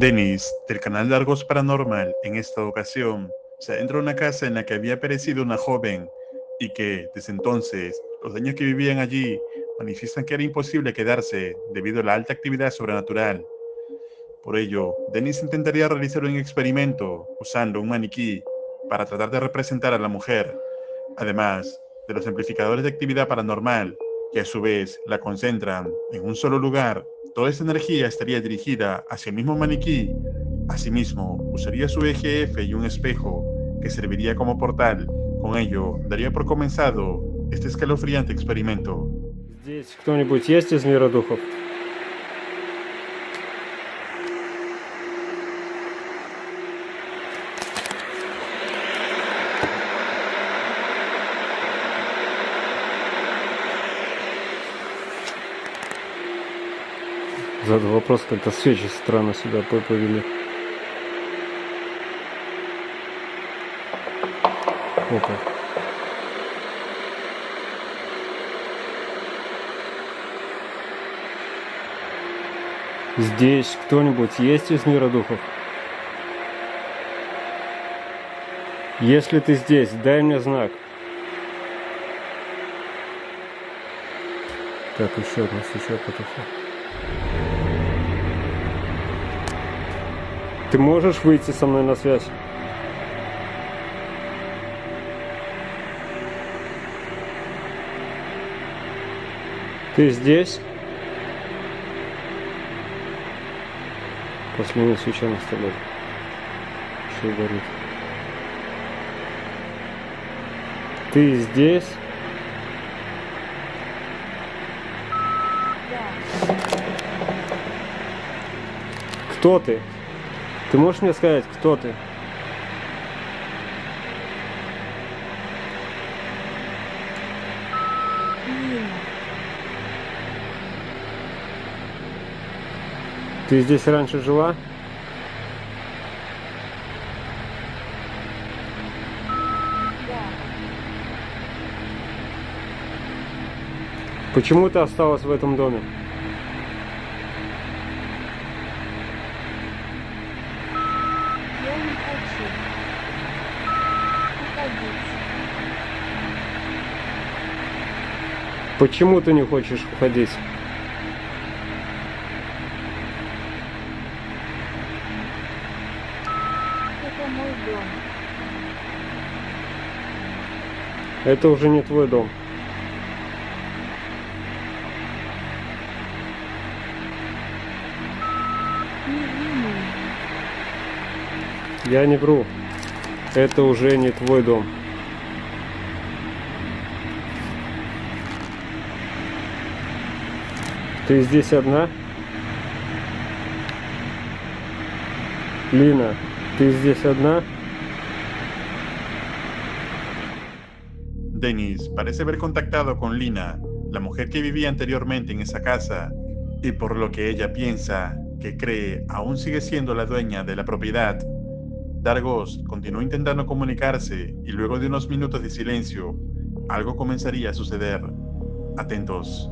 Dennis, del canal de Argos Paranormal, en esta ocasión se adentra en una casa en la que había perecido una joven y que, desde entonces, los dueños que vivían allí manifiestan que era imposible quedarse debido a la alta actividad sobrenatural. Por ello, Dennis intentaría realizar un experimento usando un maniquí para tratar de representar a la mujer, además de los amplificadores de actividad paranormal, que a su vez la concentran en un solo lugar. Toda esta energía estaría dirigida hacia el mismo maniquí. Asimismo, usaría su eje F y un espejo, que serviría como portal. Con ello, daría por comenzado este escalofriante experimento. Здесь кто-нибудь есть из мира духов? Задал вопрос, как-то свечи странно себя повели. Опа. Здесь кто-нибудь есть из мира духов? Если ты здесь, дай мне знак. Так, еще одна свеча потухла. Ты можешь выйти со мной на связь? Ты здесь? Последняя свеча на столе. Еще горит. Ты здесь? Да. Кто ты? Ты можешь мне сказать, кто ты? Ты здесь раньше жила? Да. Почему ты осталась в этом доме? Я не хочу уходить. Почему ты не хочешь уходить? Это мой дом. Это уже не твой дом. Не вини. Я не вру. Это уже не твой дом. Ты здесь одна? Lina, ¿tú здесь одна? Dennis parece haber contactado con Lina, la mujer que vivía anteriormente en esa casa, y por lo que ella piensa, que cree, aún sigue siendo la dueña de la propiedad. Dargos continuó intentando comunicarse y luego de unos minutos de silencio, algo comenzaría a suceder. Atentos.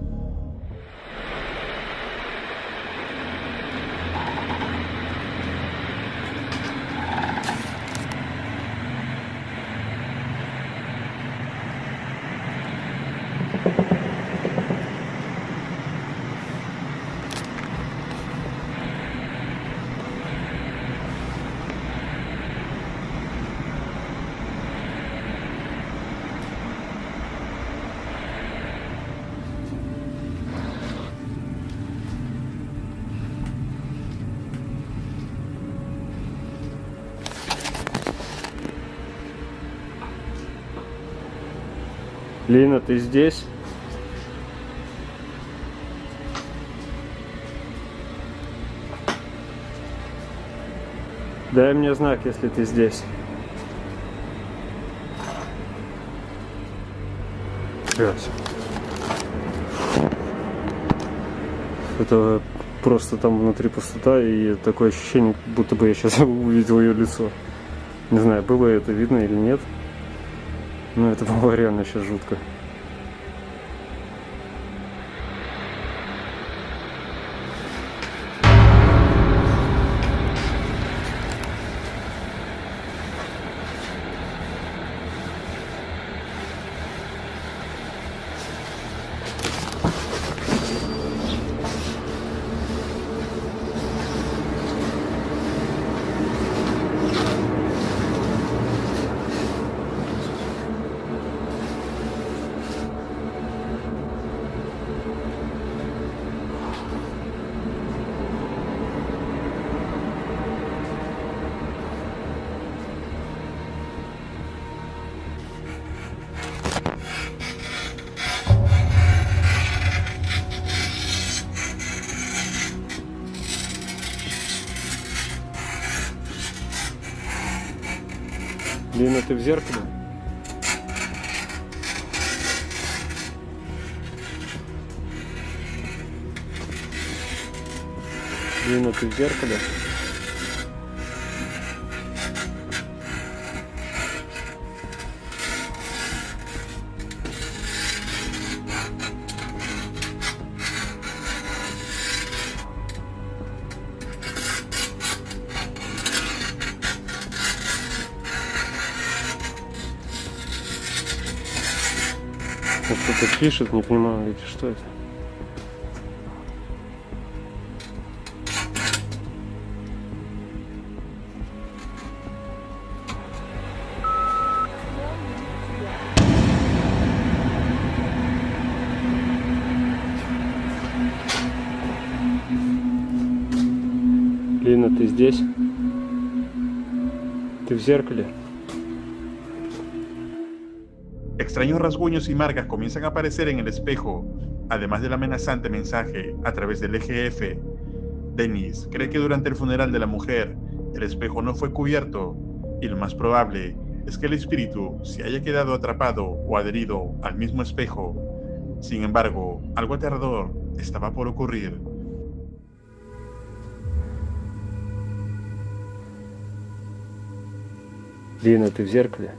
Lina, ты здесь? Дай мне знак, если ты здесь. Блядь. Это просто там внутри пустота и такое ощущение, будто бы я сейчас увидел ее лицо. Не знаю, было это видно или нет. Но это было реально сейчас жутко. Лина, ты в зеркале? Лина, ты в зеркале? Он что-то пишет, не понимаю, видите, что это? Я вижу тебя. Лина, ты здесь? Ты в zerkale? Extraños rasguños y marcas comienzan a aparecer en el espejo, además del amenazante mensaje a través del EGF. Dennis cree que durante el funeral de la mujer, el espejo no fue cubierto, y lo más probable es que el espíritu se haya quedado atrapado o adherido al mismo espejo. Sin embargo, algo aterrador estaba por ocurrir. Лина, ты в зеркале?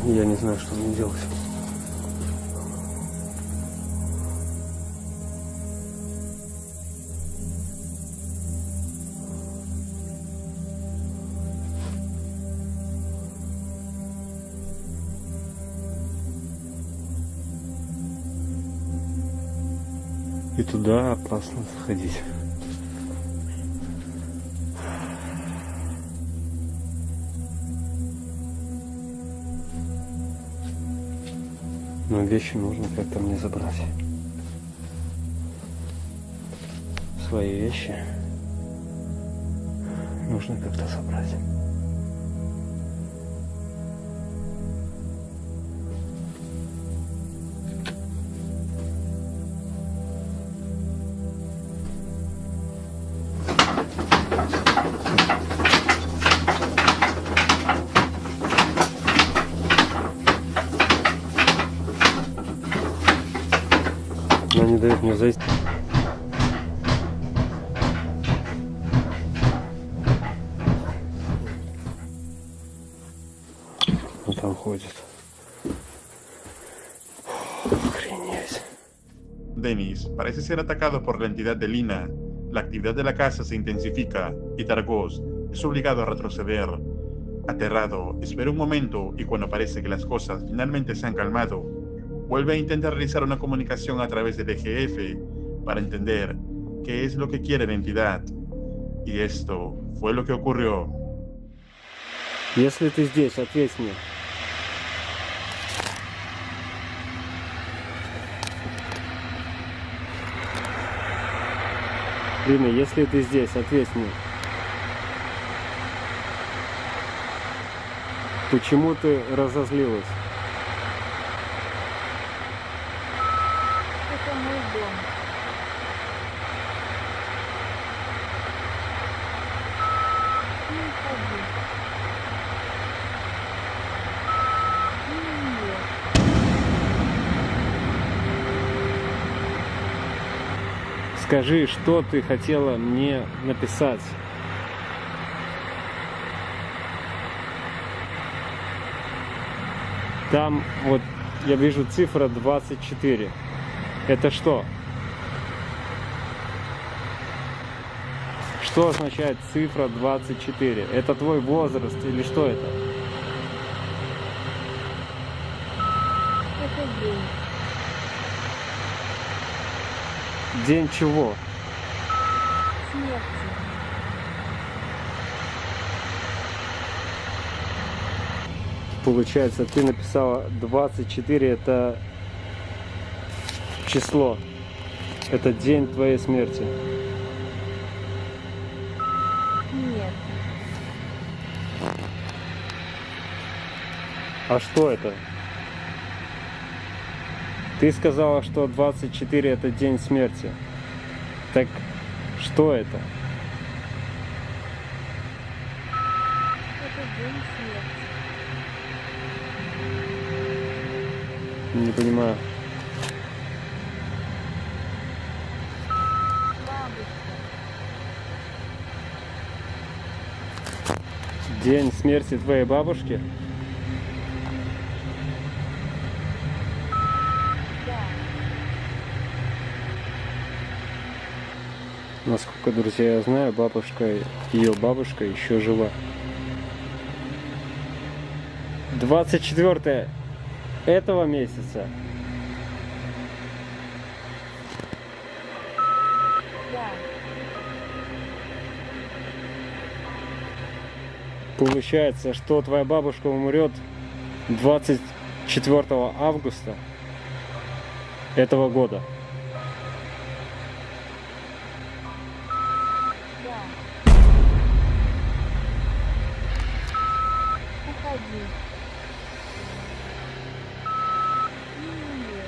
Я не знаю, что мне делать. И туда опасно заходить. Но вещи нужно как-то мне забрать. Свои вещи нужно как-то забрать. Она не дает мне зайти. Он там ходит. Охренеть. Dennis parece ser atacado por la entidad de Lina. La actividad de la casa se intensifica y Targos es obligado a retroceder. Aterrado, espera un momento y cuando parece que las cosas finalmente se han calmado, vuelve a intentar realizar una comunicación a través del EGF para entender qué es lo que quiere la entidad. Y esto fue lo que ocurrió. Если ты здесь, ответь мне. Лина, если ты здесь, ответь мне. Почему ты разозлилась? Это мой дом. Не уходи. Нет. Скажи, что ты хотела мне написать? Там вот я вижу цифра 24. Это что? Что означает цифра 24? Это твой возраст или что это? Это день. День чего? Смерти. Получается, ты написала 24, это число. Это день твоей смерти. Нет. А что это? Ты сказала, что 24 это день смерти. Так что это? Это день смерти. Не понимаю. Бабушка. День смерти твоей бабушки? Да. Насколько, друзья, я знаю, ее бабушка еще жива. 24 этого месяца. Да. Получается, что твоя бабушка умрет 24 августа этого года. Да. Уходи. Нет.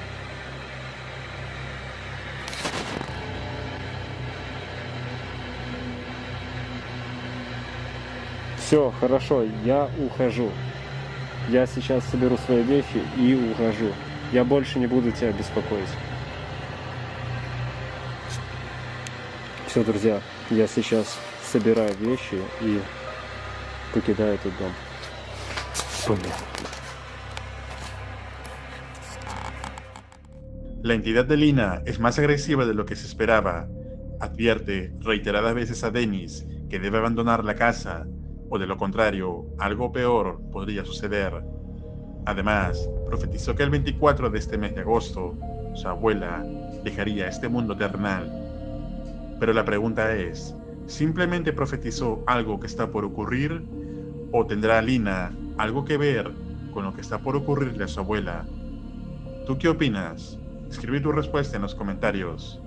Все, хорошо, я ухожу. Я сейчас соберу свои вещи и ухожу. Я больше не буду тебя беспокоить. Все, друзья, я сейчас собираю вещи и покидаю этот дом. Блин. La entidad de Lina es más agresiva de lo que se esperaba. Advierte reiteradas veces a Dennis que debe abandonar la casa, o de lo contrario, algo peor podría suceder. Además, profetizó que el 24 de este mes de agosto, su abuela dejaría este mundo terrenal. Pero la pregunta es, ¿simplemente profetizó algo que está por ocurrir? ¿O tendrá Lina algo que ver con lo que está por ocurrirle a su abuela? ¿Tú qué opinas? Escribe tu respuesta en los comentarios.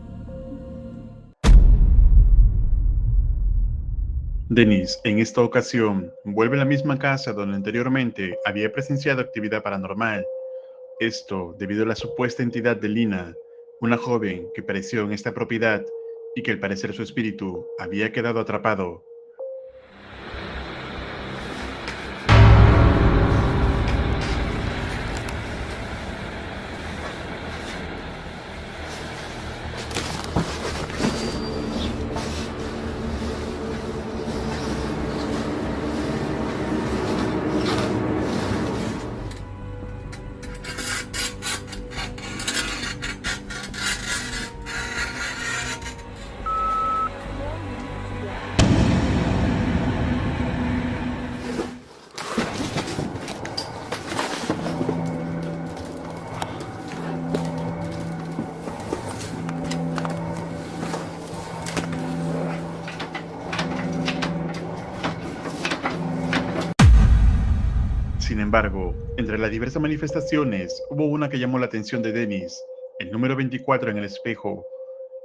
Dennis, en esta ocasión, vuelve a la misma casa donde anteriormente había presenciado actividad paranormal. Esto debido a la supuesta entidad de Lina, una joven que pereció en esta propiedad y que al parecer su espíritu había quedado atrapado. Я люблю тебя. embargo, entre las diversas manifestaciones hubo una que llamó la atención de Dennis, el número 24 en el espejo,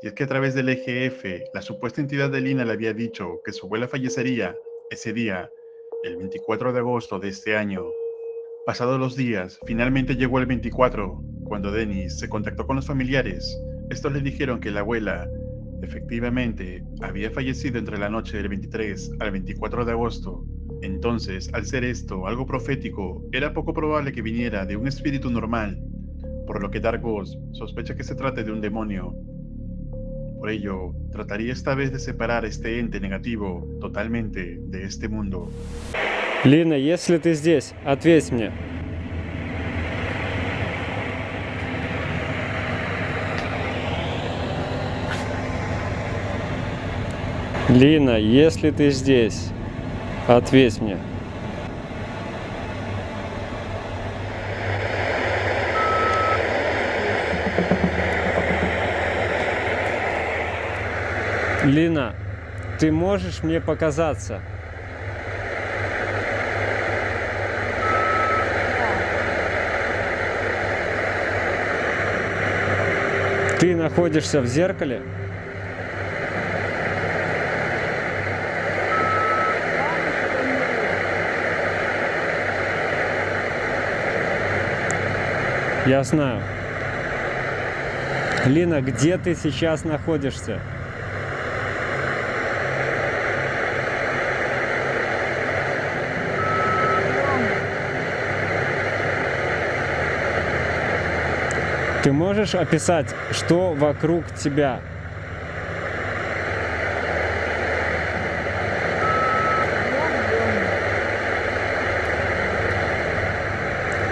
y es que a través del eje F, la supuesta entidad de Lina le había dicho que su abuela fallecería ese día, el 24 de agosto de este año. Pasados los días, finalmente llegó el 24, cuando Dennis se contactó con los familiares. Estos le dijeron que la abuela, efectivamente, había fallecido entre la noche del 23 al 24 de agosto. Entonces, al ser esto algo profético, era poco probable que viniera de un espíritu normal, por lo que Dark Ghost sospecha que se trate de un demonio. Por ello, trataría esta vez de separar este ente negativo totalmente de este mundo. Лина, если ты здесь, ответь мне. Лина, если ты здесь, ответь мне. Лина, ты можешь мне показаться? Ты находишься в зеркале? Я знаю. Лина, где ты сейчас находишься? Ты можешь описать, что вокруг тебя?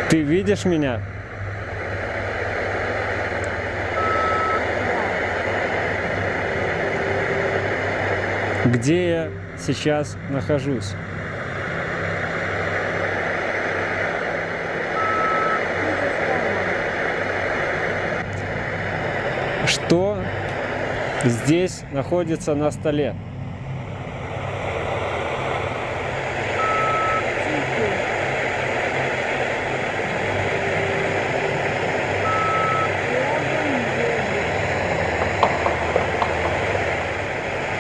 Ты видишь меня? Где я сейчас нахожусь? Что здесь находится на столе?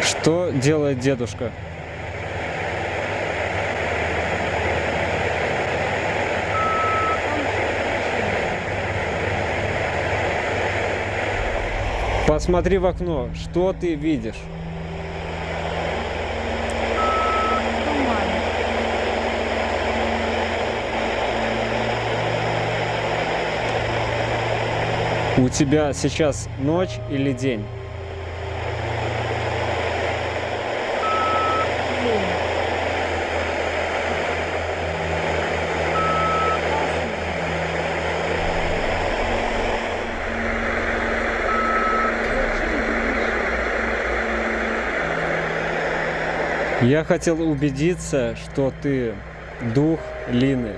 Что делает дедушка? Посмотри в окно, что ты видишь? У тебя сейчас ночь или день? Я хотел убедиться, что ты дух Лины.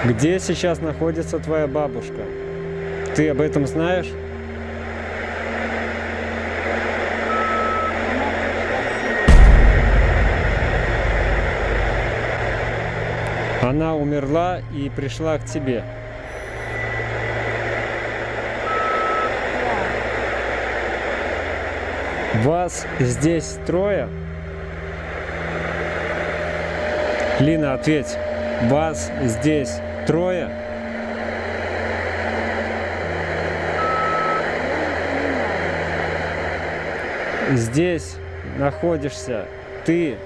Где сейчас находится твоя бабушка? Ты об этом знаешь? Она умерла и пришла к тебе. Вас здесь трое? Лина, ответь. Вас здесь трое? Здесь находишься ты,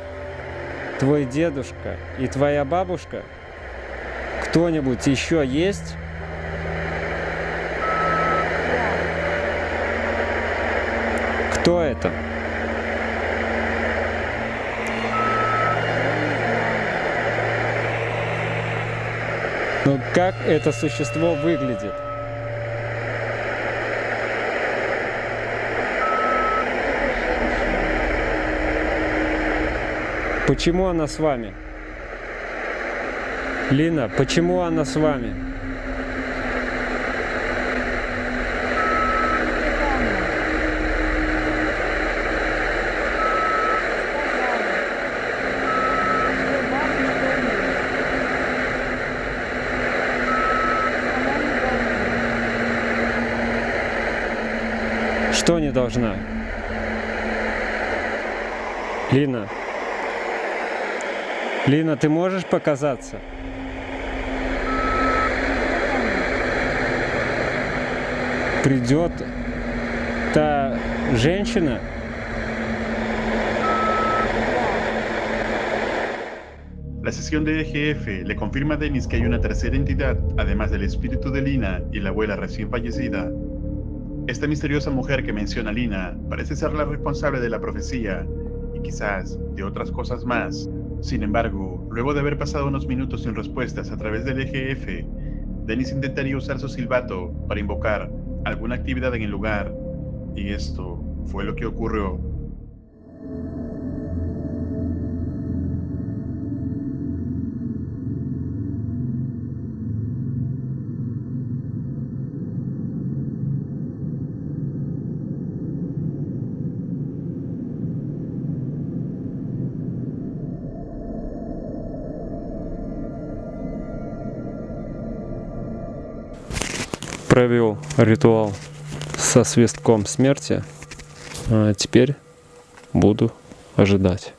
твой дедушка и твоя бабушка? Кто-нибудь еще есть? Кто это? Ну, как это существо выглядит? Почему она с вами? Лина, почему она с вами? Что не должна? Лина. Лина, ты можешь показаться? Придет та женщина. La sesión de EGF le confirma a Dennis que hay una tercera entidad, además del espíritu de Lina y la abuela recién fallecida. Esta misteriosa mujer que menciona Lina parece ser la responsable de la profecía y quizás de otras cosas más. Sin embargo, luego de haber pasado unos minutos sin respuestas a través del EGF, Dennis intentaría usar su silbato para invocar alguna actividad en el lugar, y esto fue lo que ocurrió. Провел ритуал со свистком смерти. А теперь буду ожидать.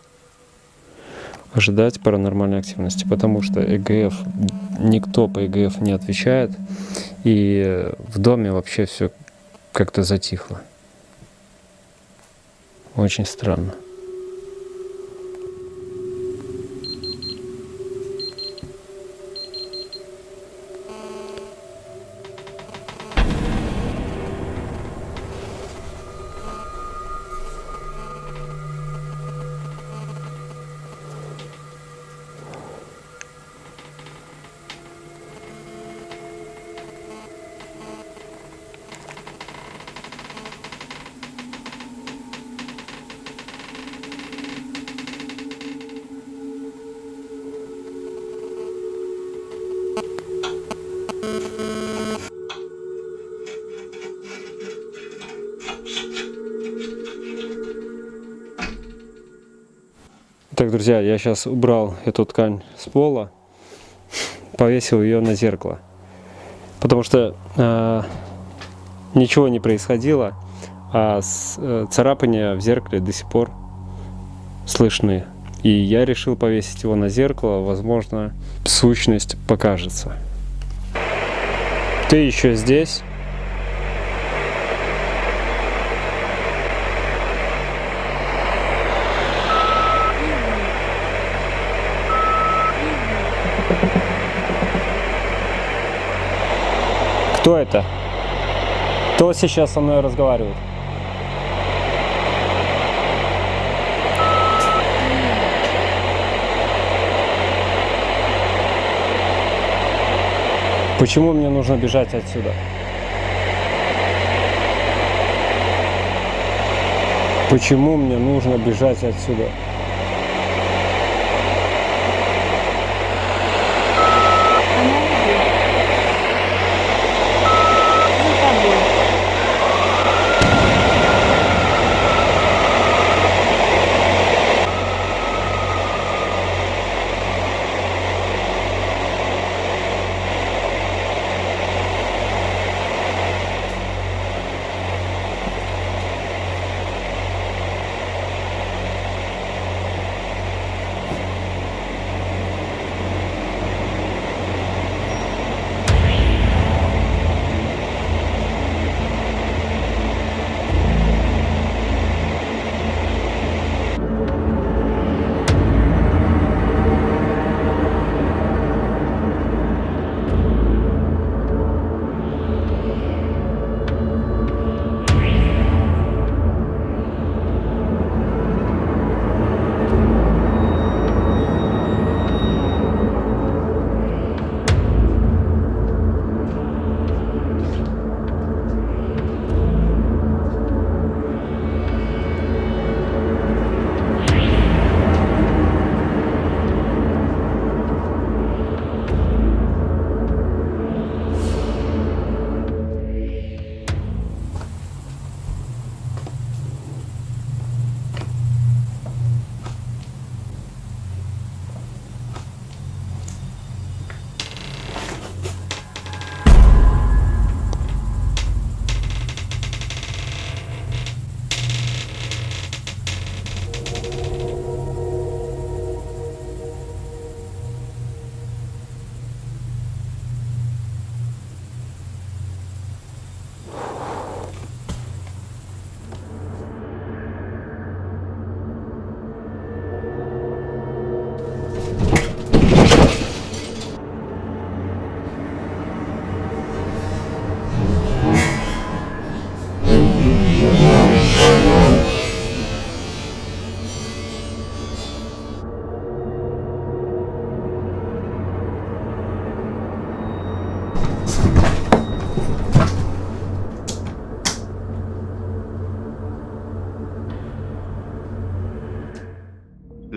Ожидать паранормальной активности, потому что ЭГФ, никто по ЭГФ не отвечает, и в доме вообще все как-то затихло. Очень странно. Так, друзья, я сейчас убрал эту ткань с пола, повесил ее на зеркало, потому что ничего не происходило, а царапания в зеркале до сих пор слышны. И я решил повесить его на зеркало, возможно, сущность покажется. Ты еще здесь? Кто это? Кто сейчас со мной разговаривает? Почему мне нужно бежать отсюда? Почему мне нужно бежать отсюда?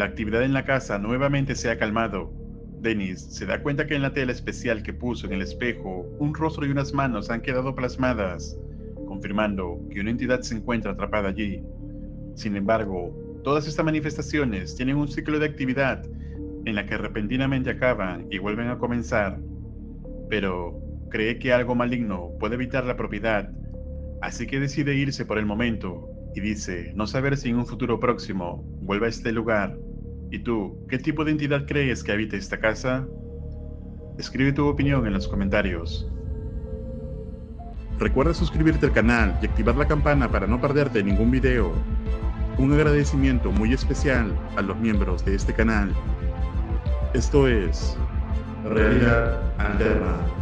la actividad en la casa nuevamente se ha calmado. Dennis se da cuenta que en la tela especial que puso en el espejo, un rostro y unas manos han quedado plasmadas, confirmando que una entidad se encuentra atrapada allí. Sin embargo, todas estas manifestaciones tienen un ciclo de actividad en la que repentinamente acaban y vuelven a comenzar, pero cree que algo maligno puede evitar la propiedad, así que decide irse por el momento y dice no saber si en un futuro próximo vuelve a este lugar. ¿Y tú, qué tipo de entidad crees que habita esta casa? Escribe tu opinión en los comentarios. Recuerda suscribirte al canal y activar la campana para no perderte ningún video. Un agradecimiento muy especial a los miembros de este canal. Esto es Realidad Alterna.